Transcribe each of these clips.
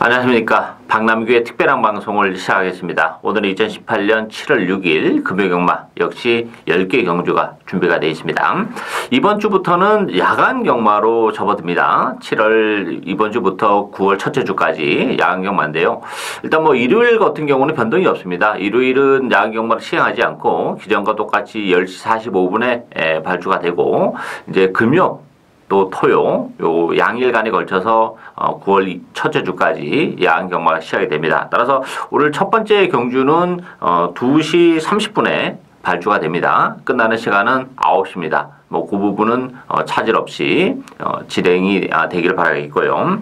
안녕하십니까. 박남규의 특별한 방송을 시작하겠습니다. 오늘은 2018년 7월 6일 금요경마 역시 10개 경주가 준비가 되어 있습니다. 이번 주부터는 야간 경마로 접어듭니다. 7월 이번 주부터 9월 첫째 주까지 야간 경마인데요. 일단 뭐 일요일 같은 경우는 변동이 없습니다. 일요일은 야간 경마를 시행하지 않고 기존과 똑같이 10시 45분에 발주가 되고 이제 금요 또 토요 요 양일간에 걸쳐서 9월 첫째 주까지 야간 경마가 시작이 됩니다. 따라서 오늘 첫 번째 경주는 2시 30분에 발주가 됩니다. 끝나는 시간은 9시입니다. 뭐 그 부분은 차질 없이 진행이 되기를 바라겠고요.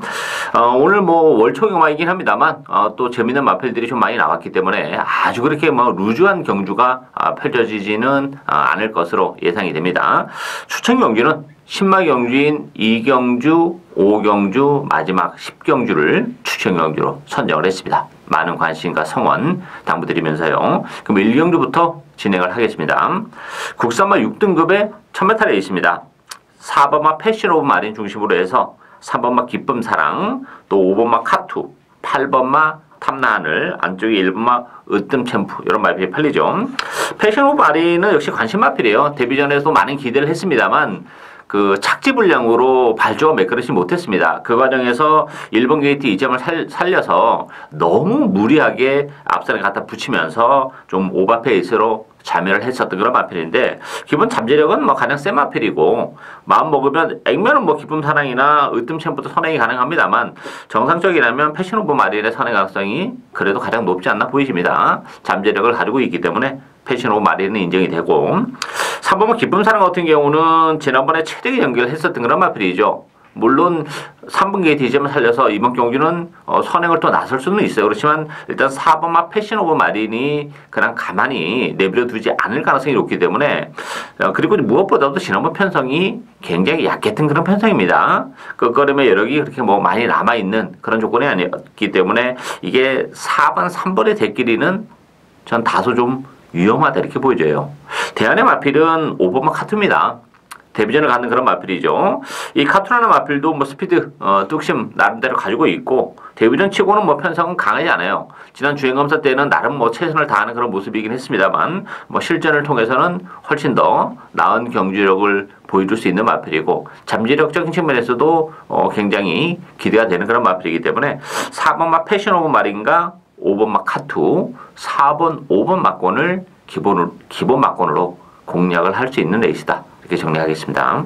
오늘 뭐 월초 경마이긴 합니다만 또 재밌는 마필들이 좀 많이 나왔기 때문에 아주 그렇게 뭐 루즈한 경주가 펼쳐지지는 않을 것으로 예상이 됩니다. 추천 경주는 신마 경주인 2경주, 5경주, 마지막 10경주를 추천 경주로 선정을 했습니다. 많은 관심과 성원 당부드리면서요. 그럼 1경주부터 진행을 하겠습니다. 국산마 6등급의 1000m에 있습니다. 4번마 패션 오브 마린 중심으로 해서 3번마 기쁨사랑, 또 5번마 카투, 8번마 탐나하늘, 안쪽에 1번마 으뜸 챔프 이런 마필이 팔리죠. 패션 오브 마린은 역시 관심 마필이에요. 데뷔전에도 많은 기대를 했습니다만 그 착지 불량으로 발주가 매끄러지지 못했습니다. 그 과정에서 1번 게이트 2점을 살려서 너무 무리하게 앞선에 갖다 붙이면서 좀 오버페이스로 자멸을 했었던 그런 마필인데, 기본 잠재력은 뭐 가장 센 마필이고 마음 먹으면 액면은 뭐 기쁨 사랑이나 으뜸 챔프도 선행이 가능합니다만 정상적이라면 패션 오브 마린의 선행 가능성이 그래도 가장 높지 않나 보이십니다. 잠재력을 가지고 있기 때문에 패션 오브 마린은 인정이 되고, 3번은 기쁨 사랑 같은 경우는 지난번에 최대기 연결을 했었던 그런 마필이죠. 물론 3번 게이트 2점을 살려서 이번 경주는 선행을 또 나설 수는 있어요. 그렇지만 일단 4번마 패션 오브 마린이 그냥 가만히 내버려 두지 않을 가능성이 높기 때문에, 그리고 무엇보다도 지난번 편성이 굉장히 약했던 그런 편성입니다. 끝걸음에 여력이 그렇게 뭐 많이 남아있는 그런 조건이 아니었기 때문에 이게 4번, 3번의 대끼리는 전 다소 좀 위험하다 이렇게 보여져요. 대안의 마필은 5번마 카투입니다. 데뷔전을 갖는 그런 마필이죠. 이 카투라는 마필도 뭐 스피드, 뚝심 나름대로 가지고 있고 데뷔전 치고는 뭐 편성은 강하지 않아요. 지난 주행검사 때는 나름 뭐 최선을 다하는 그런 모습이긴 했습니다만 뭐 실전을 통해서는 훨씬 더 나은 경주력을 보여줄 수 있는 마필이고 잠재력적인 측면에서도 굉장히 기대가 되는 그런 마필이기 때문에 4번마 패션 오브 마린과 5번마 카투, 4번, 5번 막권을 기본 막권으로 공략을 할 수 있는 레이스다. 이렇게 정리하겠습니다.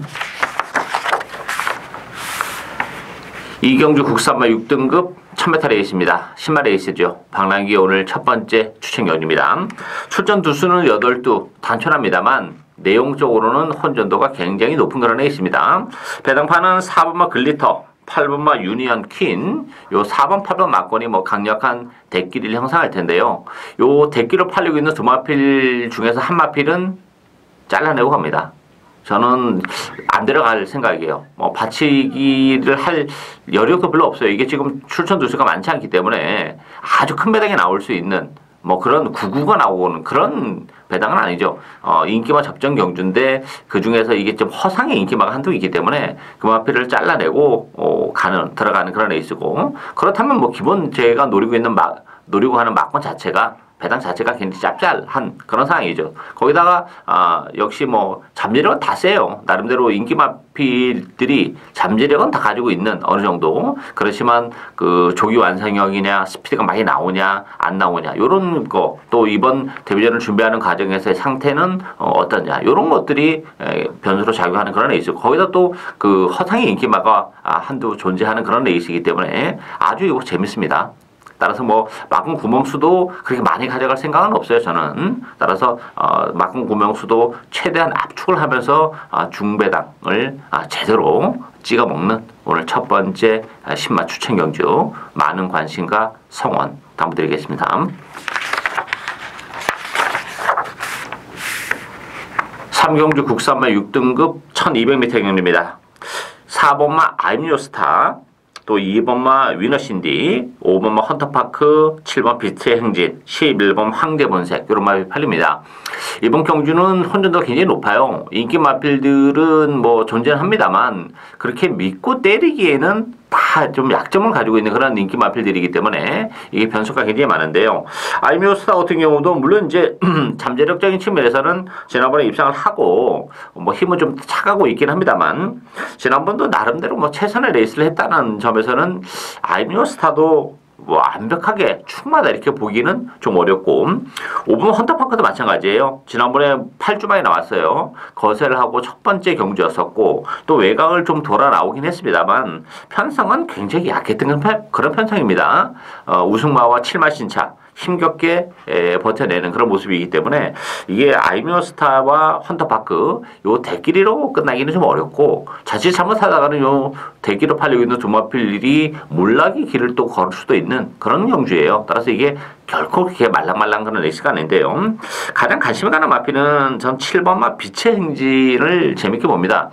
이경주 국산마 6등급 1000m 레이스입니다. 신마 레이스죠. 박남기 오늘 첫 번째 추천 경주입니다. 출전 두수는 8두 단촐합니다만 내용적으로는 혼전도가 굉장히 높은 그런 레이스입니다. 배당판은 4번마 글리터, 8번마 유니언 퀸, 요 4번, 8번 막권이 뭐 강력한 대끼리를 형성할 텐데요. 요 대끼를 팔리고 있는 두 마필 중에서 한 마필은 잘라내고 갑니다. 저는 안 들어갈 생각이에요. 뭐 받치기를 할 여력도 별로 없어요. 이게 지금 출전 두수가 많지 않기 때문에 아주 큰 배당이 나올 수 있는 뭐 그런 구구가 나오는 그런 배당은 아니죠. 인기마 접전 경주인데 그 중에서 이게 좀 허상의 인기마가 한두 있기 때문에 그 마필을 잘라내고 들어가는 그런 레이스고, 그렇다면 뭐 기본 제가 노리고 하는 막권 자체가 배당 자체가 굉장히 짭짤한 그런 상황이죠. 거기다가 역시 뭐 잠재력은 다 세요. 나름대로 인기 마필들이 잠재력은 다 가지고 있는 어느 정도. 그렇지만 그 조기 완성형이냐 스피드가 많이 나오냐 안 나오냐 요런 거, 또 이번 데뷔전을 준비하는 과정에서의 상태는 어떠냐 요런 것들이 변수로 작용하는 그런 레이스. 거기다 또 그 허상의 인기마가 한두 존재하는 그런 레이스이기 때문에 아주 이거 재밌습니다. 따라서 뭐 막군 구멍수도 그렇게 많이 가져갈 생각은 없어요, 저는. 따라서 막군 구멍수도 최대한 압축을 하면서 중배당을 제대로 찍어 먹는 오늘 첫 번째 신마 추천 경주, 많은 관심과 성원 당부드리겠습니다. 3경주 국산마 6등급 1200m 경주입니다. 4번마 아임요스타, 또 2번마 위너신디, 5번마 헌터파크, 7번 비트의 행진, 11번 황제본색 이런 마필이 팔립니다. 이번 경주는 혼전도가 굉장히 높아요. 인기 마필들은 뭐 존재는 합니다만 그렇게 믿고 때리기에는 다 다 좀 약점을 가지고 있는 그런 인기 마필들이기 때문에 이게 변수가 굉장히 많은데요. 아이미오스타 같은 경우도 물론 이제 잠재력적인 측면에서는 지난번에 입상을 하고 뭐 힘은 좀 차가고 있긴 합니다만 지난번도 나름대로 뭐 최선의 레이스를 했다는 점에서는 아이미오스타도 뭐 완벽하게 충분하다 이렇게 보기는 좀 어렵고 5번 헌터파크도 마찬가지예요. 지난번에 8주 만에 나왔어요. 거세를 하고 첫 번째 경주였었고 또 외곽을 좀 돌아 나오긴 했습니다만 편성은 굉장히 약했던 그런 편성입니다. 우승마와 7마 신차 힘겹게 버텨내는 그런 모습이기 때문에 이게 아이미오스타와 헌터파크 요 대끼리로 끝나기는 좀 어렵고 자칫 잘못하다가는 요 대끼로 팔리고 있는 두 마필들이 몰락의 길을 또 걸을 수도 있는 그런 경주예요. 따라서 이게 결코 그렇게 말랑말랑 그런 레이스가 아닌데요. 가장 관심이 가는 마필은 전 7번마 빛의 행진을 재밌게 봅니다.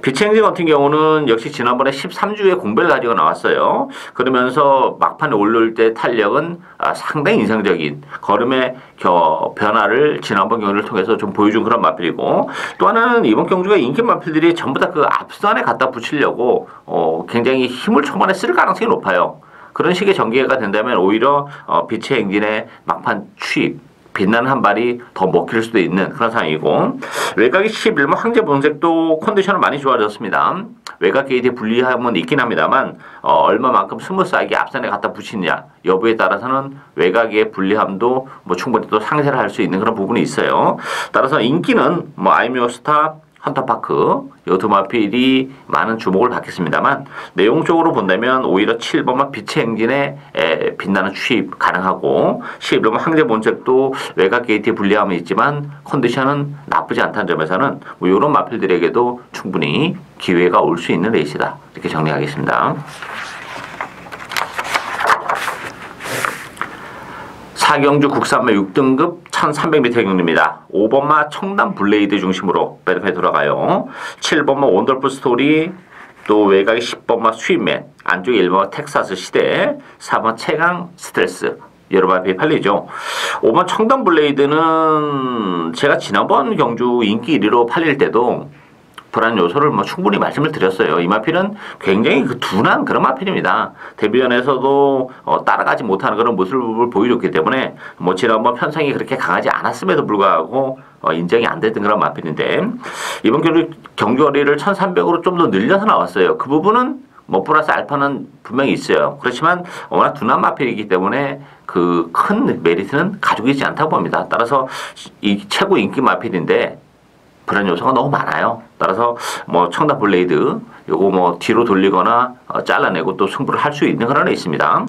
빛의 행진 같은 경우는 역시 지난번에 13주에 공배를 가지고 나왔어요. 그러면서 막판에 올라올 때 탄력은 상당히 인상적인 걸음의 변화를 지난번 경주를 통해서 좀 보여준 그런 마필이고 또 하나는 이번 경주가 인기 마필들이 전부 다 그 앞선에 갖다 붙이려고 굉장히 힘을 초반에 쓸 가능성이 높아요. 그런 식의 전개가 된다면 오히려 빛의 행진의 막판 취입 빛나는 한 발이 더 먹힐 수도 있는 그런 상황이고 외곽이 11번 황제 본색도 컨디션은 많이 좋아졌습니다. 외곽 게이트의 불리함은 있긴 합니다만 얼마만큼 스무스하게 앞선에 갖다 붙이느냐 여부에 따라서는 외곽의 불리함도 뭐 충분히 또 상쇄를 할 수 있는 그런 부분이 있어요. 따라서 인기는 뭐 아이미오스타 헌터파크 요 두 마필이 많은 주목을 받겠습니다만 내용적으로 본다면 오히려 7번만 빛의 행진에 빛나는 취입 가능하고 11번 황제 본색도 외곽 게이트에 불리함은 있지만 컨디션은 나쁘지 않다는 점에서는 뭐 이런 마필들에게도 충분히 기회가 올 수 있는 레이스다 이렇게 정리하겠습니다. 4경주 국산마 6등급 1300m 경주입니다. 5번마 청담 블레이드 중심으로 배드판에 돌아가요. 7번마 원더풀 스토리 또 외곽이 10번마 스윗맨 안쪽에 1번마 텍사스 시대 4번 최강 스트레스 여러 마필이 팔리죠. 5번 청담 블레이드는 제가 지난번 경주 인기 1위로 팔릴 때도 불안 요소를 뭐 충분히 말씀을 드렸어요. 이 마필은 굉장히 그 둔한 그런 마필입니다. 데뷔전에서도 따라가지 못하는 그런 모습을 보여줬기 때문에 뭐 지난번 편성이 그렇게 강하지 않았음에도 불구하고 인정이 안 됐던 그런 마필인데 이번 경주거리를 1300으로 좀 더 늘려서 나왔어요. 그 부분은 뭐 플러스 알파는 분명히 있어요. 그렇지만 워낙 둔한 마필이기 때문에 그 큰 메리트는 가지고 있지 않다고 봅니다. 따라서 이 최고 인기 마필인데 불안 요소가 너무 많아요. 따라서 뭐 청담 블레이드 요거 뭐 뒤로 돌리거나 잘라내고 또 승부를 할 수 있는 그런 애 있습니다.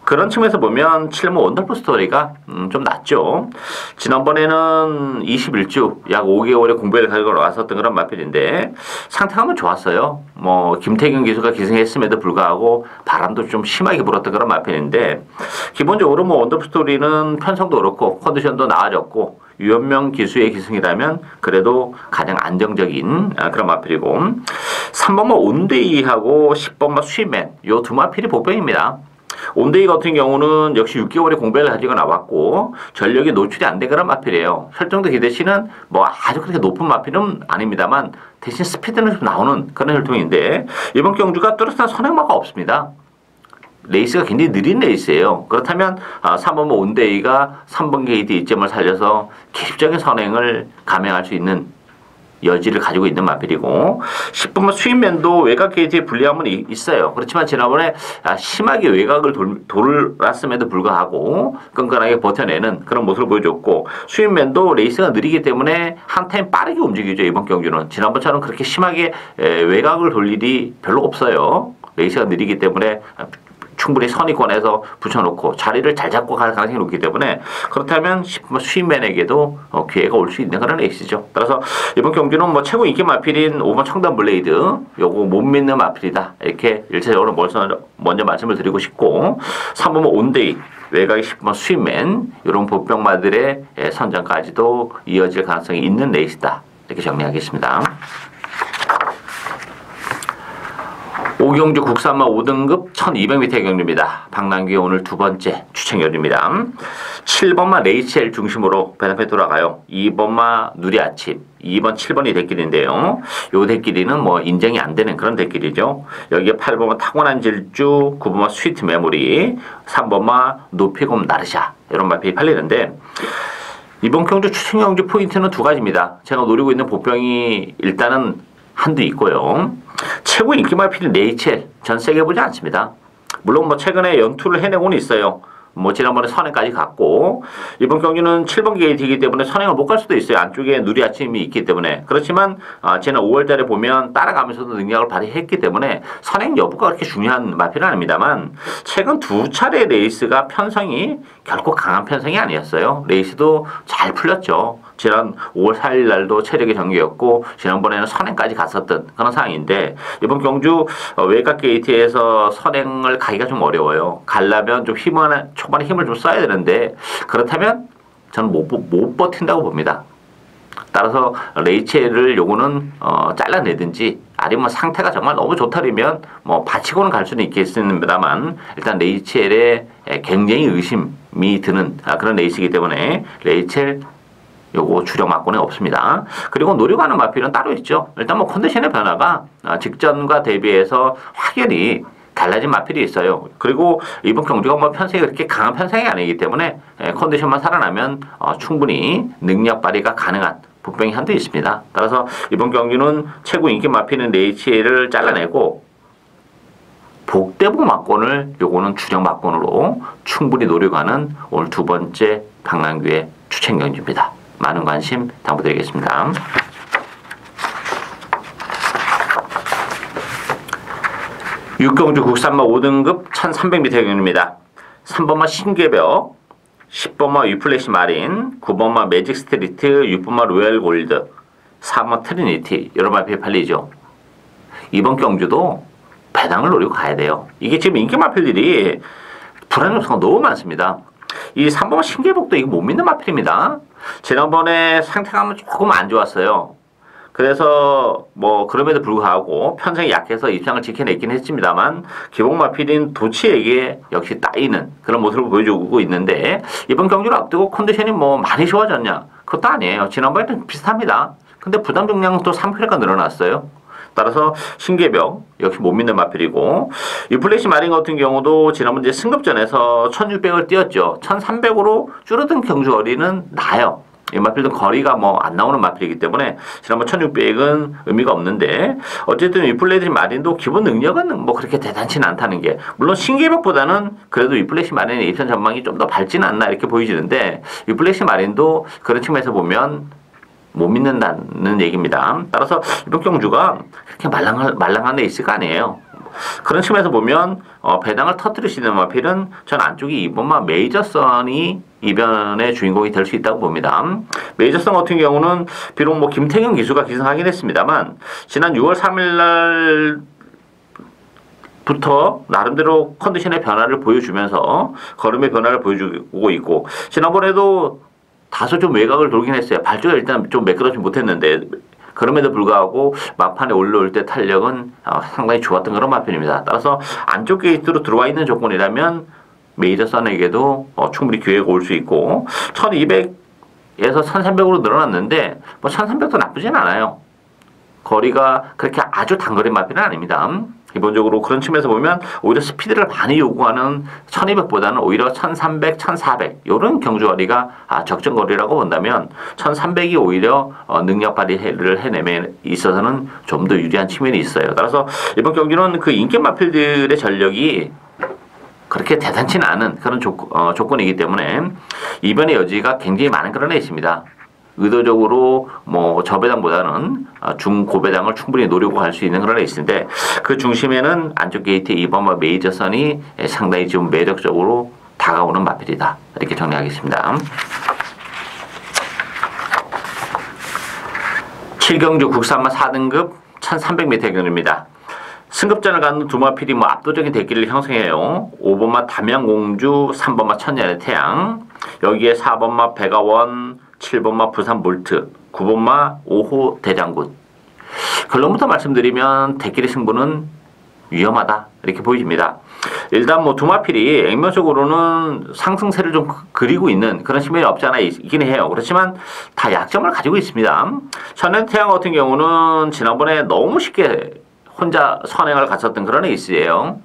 그런 측면에서 보면 7번 원더풀 스토리가 좀 낫죠. 지난번에는 21주 약 5개월의 공백을 가지고 나왔었던 그런 마필인데 상태감은 좋았어요. 뭐 김태균 기수가 기승했음에도 불구하고 바람도 좀 심하게 불었던 그런 마필인데 기본적으로 뭐 원더풀 스토리는 편성도 그렇고 컨디션도 나아졌고 유현명 기수의 기승이라면 그래도 가장 안정적인 그런 마필이고 3번마 온데이하고 10번마 스윗맨 요 두 마필이 복병입니다. 온데이 같은 경우는 역시 6개월의 공백을 가지고 나왔고 전력이 노출이 안 된 그런 마필이에요. 혈통도 기대치는 뭐 아주 그렇게 높은 마필은 아닙니다만 대신 스피드는 좀 나오는 그런 혈통인데 이번 경주가 뚜렷한 선행마가 없습니다. 레이스가 굉장히 느린 레이스예요. 그렇다면 3번 온데이가 3번 게이트 이점을 살려서 기습적인 선행을 감행할 수 있는 여지를 가지고 있는 마필이고 10번만 스윗맨도 외곽 게이트에 불리함은 있어요. 그렇지만 지난번에 심하게 외곽을 돌았음에도 불구하고 끈끈하게 버텨내는 그런 모습을 보여줬고 스윗맨도 레이스가 느리기 때문에 한 타임 빠르게 움직이죠. 이번 경주는 지난번처럼 그렇게 심하게 외곽을 돌 일이 별로 없어요. 레이스가 느리기 때문에 충분히 선의권에서 붙여놓고 자리를 잘 잡고 갈 가능성이 높기 때문에 그렇다면 스윗맨에게도 기회가 올 수 있는 그런 레이스죠. 따라서 이번 경주는 뭐 최고 인기 마필인 5번 청담 블레이드 요거 못 믿는 마필이다 이렇게 일차적으로 먼저 말씀을 드리고 싶고 3번 온데이 외곽이 10번 스윗맨 이런 보병마들의 선전까지도 이어질 가능성이 있는 레이스다 이렇게 정리하겠습니다. 오경주 국산마 5등급 1200m 경주입니다. 박남규의 오늘 두 번째 추천 경주입니다. 7번마 레이첼 중심으로 배당패 돌아가요. 2번마 누리아침, 2번, 7번이 대길인데요. 요 대길이는 뭐 인정이 안 되는 그런 대길이죠. 여기에 8번마 타고난 질주, 9번마 스위트 메모리, 3번마 노피곰 나르샤 이런 마필이 팔리는데 이번 경주 추천 경주 포인트는 두 가지입니다. 제가 노리고 있는 보병이 일단은 한두 있고요. 최고 인기 마필인 레이첼 전 세게 보지 않습니다. 물론 뭐 최근에 연투를 해내고는 있어요. 뭐 지난번에 선행까지 갔고 이번 경기는 7번 게이트이기 때문에 선행을 못 갈 수도 있어요. 안쪽에 누리 아침이 있기 때문에. 그렇지만 지난 5월달에 보면 따라가면서도 능력을 발휘했기 때문에 선행 여부가 그렇게 중요한 마필은 아닙니다만 최근 두 차례 레이스가 편성이 결코 강한 편성이 아니었어요. 레이스도 잘 풀렸죠. 지난 5월 4일 날도 체력의 경기였고 지난번에는 선행까지 갔었던 그런 상황인데 이번 경주 외곽 게이트에서 선행을 가기가 좀 어려워요. 가려면 좀 초반에 힘을 좀 써야 되는데 그렇다면 저는 못 버틴다고 봅니다. 따라서 레이첼을 요거는 잘라내든지 아니면 상태가 정말 너무 좋다면 뭐 받치고는 갈 수는 있겠습니다만 일단 레이첼에 굉장히 의심이 드는 그런 레이스이기 때문에 레이첼 요거 주력 막고는 없습니다. 그리고 노려가는 마필은 따로 있죠. 일단 뭐 컨디션의 변화가 직전과 대비해서 확연히 달라진 마필이 있어요. 그리고 이번 경주가 뭐 편성이 그렇게 강한 편성이 아니기 때문에 컨디션만 살아나면 충분히 능력 발휘가 가능한 복병이 한두 있습니다. 따라서 이번 경주는 최고 인기 마필은 레이첼을 잘라내고 복대복 막권을 요거는 주력 막권으로 충분히 노려가는 오늘 두 번째 박남규의 추천 경주입니다. 많은 관심 당부드리겠습니다. 육경주 국산마 5등급 1300m 경주입니다. 3번마 신계벽, 10번마 위플래시 마린, 9번마 매직 스트리트, 6번마 로얄 골드, 4번마 트리니티 여러 마필이 팔리죠. 이번 경주도 배당을 노리고 가야 돼요. 이게 지금 인기 마필들이 불안 요소가 너무 많습니다. 이 3번마 신계벽도 이거 못 믿는 마필입니다. 지난번에 상태가 조금 안 좋았어요. 그래서 뭐 그럼에도 불구하고 편성이 약해서 입상을 지켜냈긴 했습니다만 기복 마필인 도치에게 역시 따이는 그런 모습을 보여주고 있는데 이번 경기를 앞두고 컨디션이 뭐 많이 좋아졌냐? 그것도 아니에요. 지난번에는 비슷합니다. 근데 부담 중량은 또 3kg가 늘어났어요. 따라서 신계벽 역시 못 믿는 마필이고 유플래시 마린 같은 경우도 지난번 이제 승급전에서 1600을 뛰었죠. 1300으로 줄어든 경주거리는 나요. 이 마필도 거리가 뭐 안 나오는 마필이기 때문에 지난번 1600은 의미가 없는데 어쨌든 유플래시 마린도 기본 능력은 뭐 그렇게 대단치는 않다는 게 물론 신계벽보다는 그래도 유플래시 마린의 입선 전망이 좀 더 밝지는 않나 이렇게 보여지는데 유플래시 마린도 그런 측면에서 보면 못 믿는다는 얘기입니다. 따라서 이번 경주가 그렇게 말랑한 레이스가 아니에요. 그런 측면에서 보면 배당을 터뜨릴 수 있는 마필은 전 안쪽이 2번마 메이저선이 이변의 주인공이 될 수 있다고 봅니다. 메이저선 같은 경우는 비록 뭐 김태경 기수가 기승하긴 했습니다만 지난 6월 3일 날부터 나름대로 컨디션의 변화를 보여주면서 걸음의 변화를 보여주고 있고 지난번에도 다소 좀 외곽을 돌긴 했어요. 발주가 일단 좀 매끄러지 못했는데 그럼에도 불구하고 막판에 올라올 때 탄력은 상당히 좋았던 그런 마필입니다. 따라서 안쪽 게이트로 들어와 있는 조건이라면 메이저선에게도 충분히 기회가 올 수 있고 1200에서 1300으로 늘어났는데 뭐 1300도 나쁘진 않아요. 거리가 그렇게 아주 단거리 마필은 아닙니다. 기본적으로 그런 측면에서 보면 오히려 스피드를 많이 요구하는 1200보다는 오히려 1300, 1400 이런 경주거리가 적정거리라고 본다면 1300이 오히려 능력 발휘를 해내에 있어서는 좀 더 유리한 측면이 있어요. 따라서 이번 경기는 그 인기 마필들의 전력이 그렇게 대단치는 않은 그런 조건이기 때문에 이변의 여지가 굉장히 많은 그런 애 있습니다. 의도적으로 뭐 저배당보다는 중고배당을 충분히 노리고 갈 수 있는 그런 레이스인데 그 중심에는 안쪽 게이트 2번마 메이저선이 상당히 좀 매력적으로 다가오는 마필이다. 이렇게 정리하겠습니다. 7경주 국산마 4등급 1300m 경주입니다. 승급전을 가는 두 마필이 뭐 압도적인 대기를 형성해요. 5번마 담양공주, 3번마 천년의 태양, 여기에 4번마 백아원, 7번마 부산 볼트, 9번마 5호 대장군. 결론부터 말씀드리면 대길의 승부는 위험하다 이렇게 보여집니다. 일단 뭐 두마필이 액면적으로는 상승세를 좀 그리고 있는 그런 측면이 없지 않아 있긴 해요. 그렇지만 다 약점을 가지고 있습니다. 천연태양 같은 경우는 지난번에 너무 쉽게 혼자 선행을 갔었던 그런 에이스예요.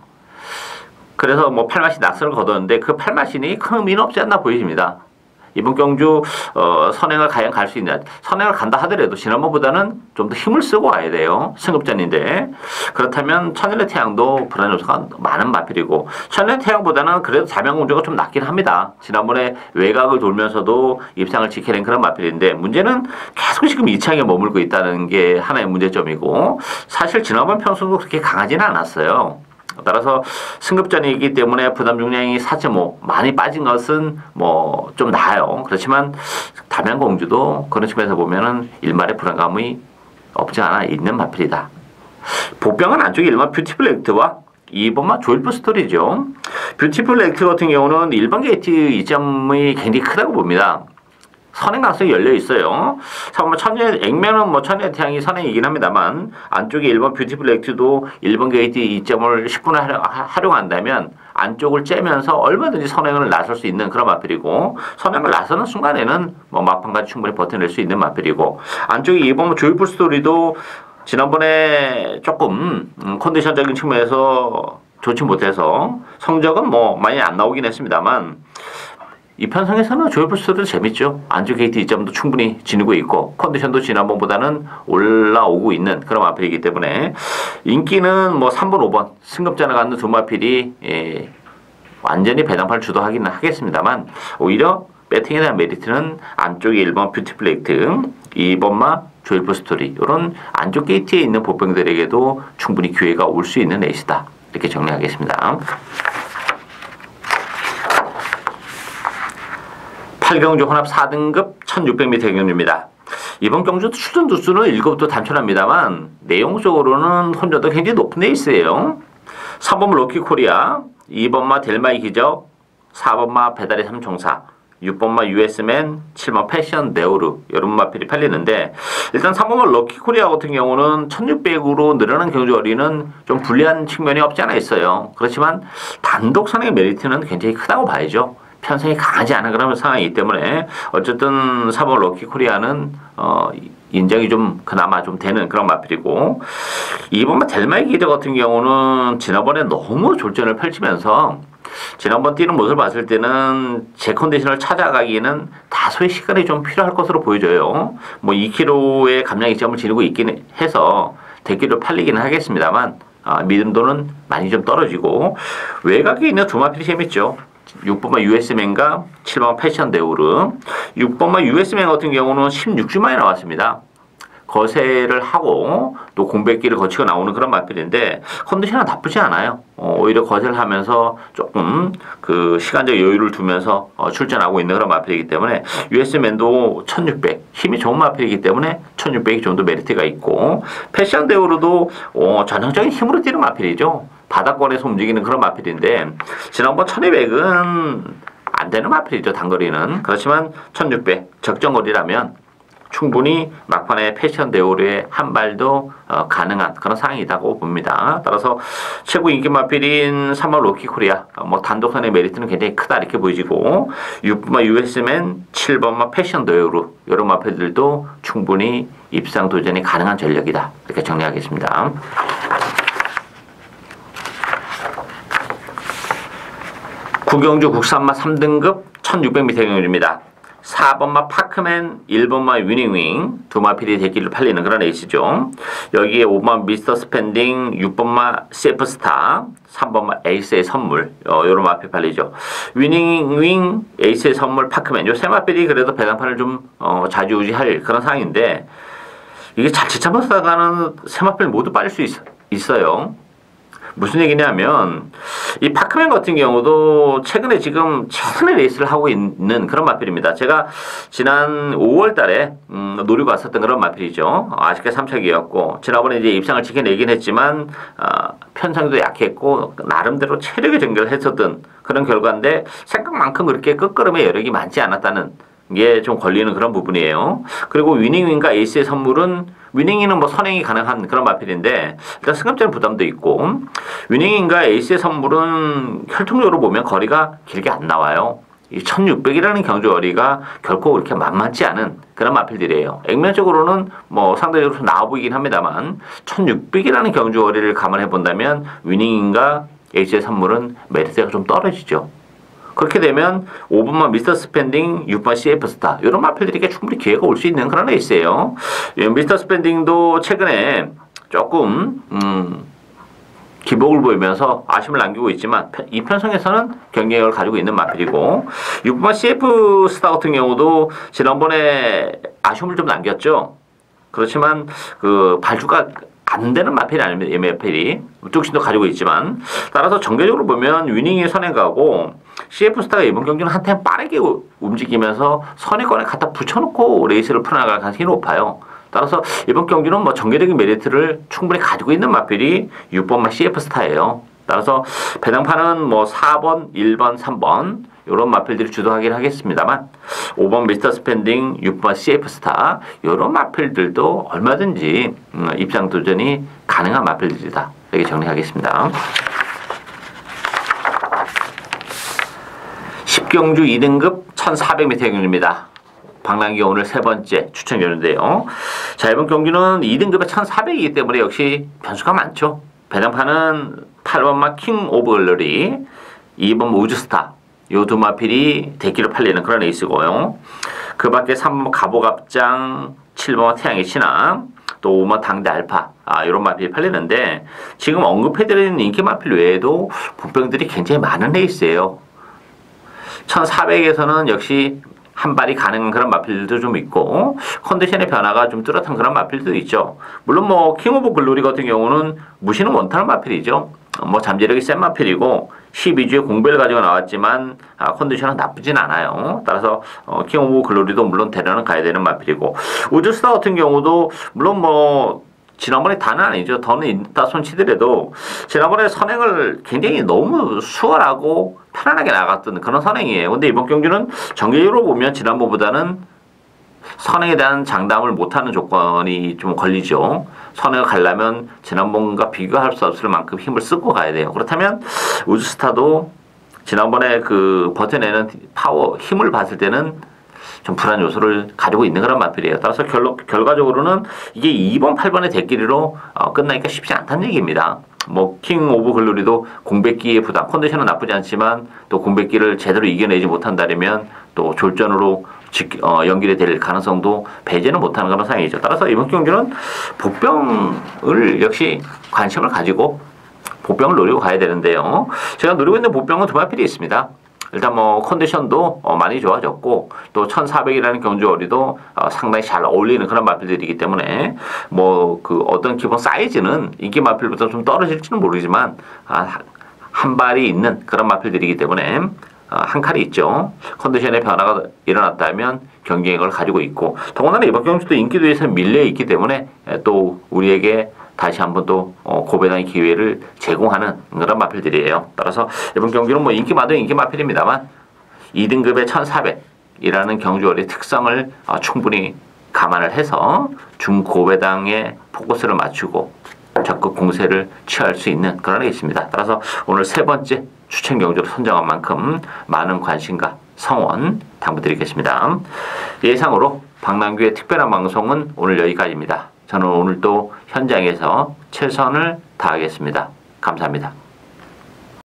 그래서 뭐 팔마신 낙선을 거뒀는데 그 팔마신이 큰 의미는 없지 않나 보여집니다. 이번 경주 선행을 과연 갈 수 있냐. 선행을 간다 하더라도 지난번보다는 좀 더 힘을 쓰고 와야 돼요. 승급전인데. 그렇다면 천연의 태양도 불안 요소가 많은 마필이고 천연의 태양보다는 그래도 자명 공조가 좀 낮긴 합니다. 지난번에 외곽을 돌면서도 입상을 지켜낸 그런 마필인데 문제는 계속 지금 이 창에 머물고 있다는 게 하나의 문제점이고 사실 지난번 평수도 그렇게 강하지는 않았어요. 따라서 승급전이기 때문에 부담 중량이 4.5 많이 빠진 것은 뭐 좀 나아요. 그렇지만 담양공주도 그런 측면에서 보면은 일말의 불안감이 없지 않아 있는 마필이다. 보병은 안쪽에 일반 뷰티풀 액트와 2번만 조일프 스토리죠. 뷰티풀 액트 같은 경우는 1번 게이트 이점이 굉장히 크다고 봅니다. 선행 가능성이 열려 있어요. 잠깐만 액면은 뭐 천연의 태양이 선행이긴 합니다만 안쪽에 1번 뷰티풀 액트도 1번 게이트 2점을 10분을 활용한다면 안쪽을 째면서 얼마든지 선행을 나설 수 있는 그런 마필이고 선행을 나서는 순간에는 뭐 막판까지 충분히 버텨낼 수 있는 마필이고 안쪽에 2번 조일풀 스토리도 지난번에 조금 컨디션적인 측면에서 좋지 못해서 성적은 뭐 많이 안 나오긴 했습니다만 이 편성에서는 조일풀 스토리도 재밌죠. 안쪽 게이트 2점도 충분히 지니고 있고 컨디션도 지난번보다는 올라오고 있는 그런 마필이기 때문에 인기는 뭐 3번, 5번 승급전에 갖는 두 마필이 완전히 배당판을 주도하기는 하겠습니다만 오히려 배팅에 대한 메리트는 안쪽에 1번 뷰티풀 액트, 2번마 조일풀 스토리 이런 안쪽 게이트에 있는 보병들에게도 충분히 기회가 올 수 있는 에이스다. 이렇게 정리하겠습니다. 8경주 혼합 4등급 1600m 경주입니다. 이번 경주도 출전 두수는 7도 단촐합니다만 내용적으로는 혼자도 굉장히 높은 에이스예요. 3번 럭키코리아, 2번마 델마이 기적, 4번마 배달의 삼총사, 6번마 US맨, 7번 패션 네오르 이런 마필이 팔리는데 일단 3번마 럭키코리아 같은 경우는 1600으로 늘어난 경주거리는 좀 불리한 측면이 없지 않아 있어요. 그렇지만 단독 선행의 메리트는 굉장히 크다고 봐야죠. 편성이 강하지 않은 그런 상황이기 때문에 어쨌든 3번 럭키코리아는 인정이 좀 그나마 좀 되는 그런 마필이고 2번마 델마이 기적 같은 경우는 지난번에 너무 졸전을 펼치면서 지난번 뛰는 모습을 봤을 때는 제 컨디션을 찾아가기에는 다소의 시간이 좀 필요할 것으로 보여져요. 뭐 2kg의 감량 이점을 지니고 있긴 해서 대기로 팔리기는 하겠습니다만 믿음도는 많이 좀 떨어지고 외곽에 있는 두 마필이 재밌죠. 6번마 US맨과 7번마 패션 네오르 6번마 US맨 같은 경우는 16주 만에 나왔습니다. 거세를 하고 또 공백기를 거치고 나오는 그런 마필인데 컨디션은 나쁘지 않아요. 오히려 거세를 하면서 조금 그 시간적 여유를 두면서 출전하고 있는 그런 마필이기 때문에 US맨도 1600 힘이 좋은 마필이기 때문에 1600이 좀 더 메리트가 있고 패션 네오르도 전형적인 힘으로 뛰는 마필이죠. 바닥권에서 움직이는 그런 마필인데 지난번 1200은 안 되는 마필이죠. 단거리는. 그렇지만 1600 적정거리라면 충분히 막판에 패션 네오르의 한 발도 가능한 그런 상황이라고 봅니다. 따라서 최고 인기 마필인 3번 럭키코리아 뭐 단독선의 메리트는 굉장히 크다 이렇게 보이지고 6번마 US맨 7번마 패션 네오르 이런 마필들도 충분히 입상 도전이 가능한 전력이다 이렇게 정리하겠습니다. 9경주 국산마 3등급 1600m 경주입니다. 4번마 파크맨, 1번마 위닝윙 두 마필이 대기를 팔리는 그런 에이스죠. 여기에 5번마 미스터 스펜딩, 6번마 CF스타, 3번마 에이스의 선물 요런 마필 팔리죠. 위닝윙, 에이스의 선물, 파크맨 요 세 마필이 그래도 배당판을 좀 좌지우지할 그런 상황인데 이게 자칫 잘못하다가는 세 마필 모두 빠질 수 있어요. 무슨 얘기냐면 이 파크맨 같은 경우도 최근에 지금 최선의 레이스를 하고 있는 그런 마필입니다. 제가 지난 5월 달에 노리고 왔었던 그런 마필이죠. 아쉽게 3착이었고 지난번에 이제 입상을 지켜내긴 했지만 편성도 약했고 나름대로 체력의 전개를 했었던 그런 결과인데 생각만큼 그렇게 끝걸음의 여력이 많지 않았다는 게 좀 걸리는 그런 부분이에요. 그리고 위닝윙과 에이스의 선물은 위닝이는 뭐 선행이 가능한 그런 마필인데 일단 승급자는 부담도 있고 위닝인과 에이스의 선물은 혈통적으로 보면 거리가 길게 안 나와요. 이 1600이라는 경주 거리가 결코 그렇게 만만치 않은 그런 마필들이에요. 액면적으로는 뭐 상대적으로 좀 나아 보이긴 합니다만 1600이라는 경주 거리를 감안해 본다면 위닝인과 에이스의 선물은 메리트가 좀 떨어지죠. 그렇게 되면 5번만 미스터 스펜딩, 6번 CF 스타 이런 마필들에게 충분히 기회가 올 수 있는 그런 레이스예요. 미스터 스펜딩도 최근에 조금 기복을 보이면서 아쉬움을 남기고 있지만 이 편성에서는 경쟁력을 가지고 있는 마필이고 6번 CF 스타 같은 경우도 지난번에 아쉬움을 좀 남겼죠. 그렇지만 그 발주가 안 되는 마필이 아닙니다. 이 마필이 뚝심도 가지고 있지만 따라서 정계적으로 보면 위닝이 선행 가고 CF 스타가 이번 경기는 한템 빠르게 움직이면서 선행권에 갖다 붙여놓고 레이스를 풀어나갈 가능성이 높아요. 따라서 이번 경기는 뭐 전개적인 메리트를 충분히 가지고 있는 마필이 6번만 CF 스타예요. 따라서 배당판은 뭐 4번, 1번, 3번 이런 마필들이 주도하긴 하겠습니다만 5번 미스터 스펜딩, 6번 CF 스타 이런 마필들도 얼마든지 입장 도전이 가능한 마필들이다. 이렇게 정리하겠습니다. 10경주 2등급 1400m 경주입니다. 방랑기 오늘 세 번째 추천 경주인데요. 자, 이번 경기는 2등급에 1400이기 때문에 역시 변수가 많죠. 배당판은 8번마 킹 오브 글러리, 2번 우주스타 요 두 마필이 대기로 팔리는 그런 레이스고요. 그 밖에 3번 가보갑장, 7번 태양의 신앙, 또 5번 당대 알파 이런 마필이 팔리는데 지금 언급해드리는 인기 마필 외에도 복병들이 굉장히 많은 레이스예요. 1400에서는 역시 한 발이 가능한 그런 마필들도 좀 있고 컨디션의 변화가 좀 뚜렷한 그런 마필도 있죠. 물론 뭐 킹 오브 글로리 같은 경우는 무시는 못하는 마필이죠. 뭐 잠재력이 센 마필이고 12주에 공배를 가지고 나왔지만 컨디션은 나쁘진 않아요. 따라서 킹 오브 글로리도 물론 데려는 가야 되는 마필이고 우주스타 같은 경우도 물론 뭐 지난번에 다는 아니죠. 더는 있다 손치더라도 지난번에 선행을 굉장히 너무 수월하고 편안하게 나갔던 그런 선행이에요. 근데 이번 경기는 정규적으로 보면 지난번보다는 선행에 대한 장담을 못하는 조건이 좀 걸리죠. 선행을 가려면 지난번과 비교할 수 없을 만큼 힘을 쓰고 가야 돼요. 그렇다면 우주스타도 지난번에 그 버텨내는 파워, 힘을 봤을 때는 좀 불안 요소를 가지고 있는 그런 마필이에요. 따라서 결과적으로는 이게 2번, 8번의 대끼리로 끝나기가 쉽지 않다는 얘기입니다. 뭐 킹 오브 글로리도 공백기의 부담, 컨디션은 나쁘지 않지만 또 공백기를 제대로 이겨내지 못한다면 또 졸전으로 연결이 될 가능성도 배제는 못하는 그런 상황이죠. 따라서 이번 경기는 복병을 역시 관심을 가지고 복병을 노리고 가야 되는데요. 제가 노리고 있는 복병은 두 마필이 있습니다. 일단 뭐 컨디션도 많이 좋아졌고 또 1400이라는 경주거리도 상당히 잘 어울리는 그런 마필들이기 때문에 뭐 그 어떤 기본 사이즈는 인기 마필보다 좀 떨어질지는 모르지만 한 발이 있는 그런 마필들이기 때문에 한 칼이 있죠. 컨디션의 변화가 일어났다면 경쟁력을 가지고 있고 더군다나 이번 경주도 인기도에서 밀려 있기 때문에 또 우리에게 다시 한번 또 고배당의 기회를 제공하는 그런 마필들이에요. 따라서 이번 경기는 뭐 인기마도 인기 마필입니다만 2등급의 1400이라는 경주거리의 특성을 충분히 감안을 해서 중고배당에 포커스를 맞추고 적극 공세를 취할 수 있는 그런 게 있습니다. 따라서 오늘 세 번째 추천 경주로 선정한 만큼 많은 관심과 성원 당부드리겠습니다. 예상으로 박남규의 특별한 방송은 오늘 여기까지입니다. 저는 오늘도 현장에서 최선을 다하겠습니다. 감사합니다.